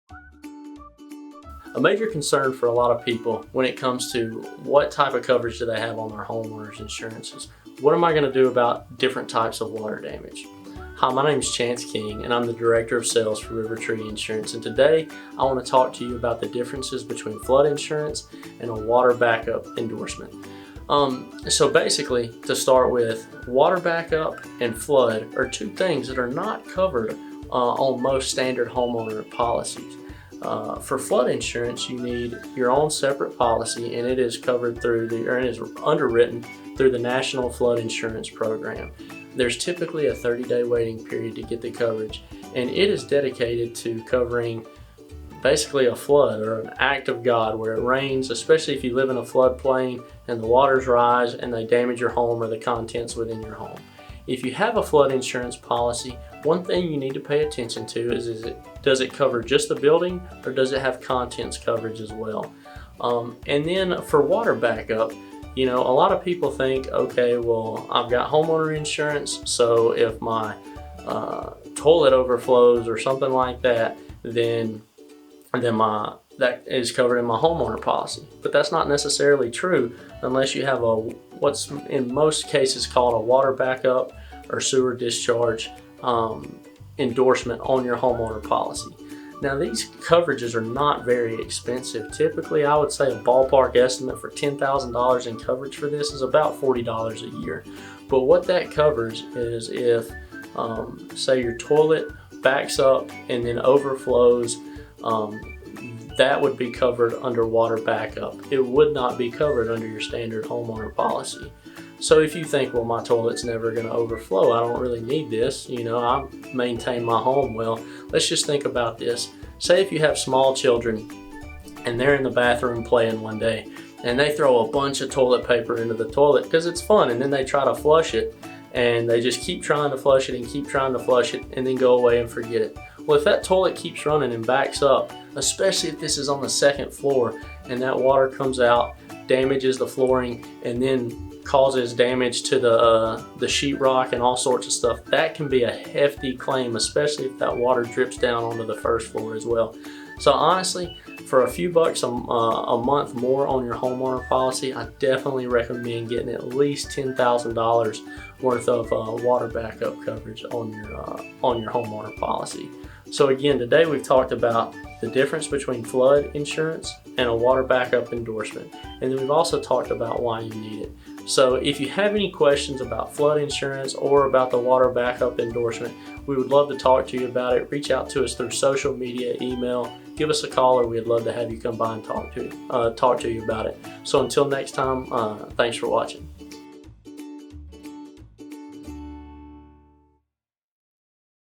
A major concern for a lot of people when it comes to what type of coverage do they have on their homeowners insurance is, what am I going to do about different types of water damage? Hi, my name is Chance King and I'm the Director of Sales for River Tree Insurance, and today I want to talk to you about the differences between flood insurance and a water backup endorsement. So basically, to start with, water backup and flood are two things that are not covered on most standard homeowner policies. For flood insurance, you need your own separate policy, and it is covered through it is underwritten through the National Flood Insurance Program. There's typically a 30-day waiting period to get the coverage, and it is dedicated to covering basically a flood or an act of God where it rains, especially if you live in a floodplain and the waters rise and they damage your home or the contents within your home. If you have a flood insurance policy, one thing you need to pay attention to is does it cover just the building or does it have contents coverage as well? And then for water backup, a lot of people think, okay, well, I've got homeowner insurance, so if my toilet overflows or something like that, then that is covered in my homeowner policy. But that's not necessarily true unless you have what's in most cases called a water backup or sewer discharge endorsement on your homeowner policy. Now, these coverages are not very expensive. Typically, I would say a ballpark estimate for $10,000 in coverage for this is about $40 a year. But what that covers is if, say, your toilet backs up and then overflows, that would be covered under water backup. It would not be covered under your standard homeowner policy. So if you think, well, my toilet's never going to overflow, I don't really need this, I maintain my home well, let's just think about this. Say if you have small children and they're in the bathroom playing one day and they throw a bunch of toilet paper into the toilet because it's fun, and then they try to flush it and they just keep trying to flush it and keep trying to flush it and then go away and forget it. Well, if that toilet keeps running and backs up, especially if this is on the second floor and that water comes out, damages the flooring, and then causes damage to the sheetrock and all sorts of stuff, that can be a hefty claim, especially if that water drips down onto the first floor as well. So honestly, for a few bucks a month more on your homeowner policy, I definitely recommend getting at least $10,000 worth of water backup coverage on your homeowner policy. So again, today we've talked about the difference between flood insurance and a water backup endorsement, and then we've also talked about why you need it. So if you have any questions about flood insurance or about the water backup endorsement, we would love to talk to you about it. Reach out to us through social media, email, give us a call, or we'd love to have you come by and talk to you about it. So until next time, thanks for watching.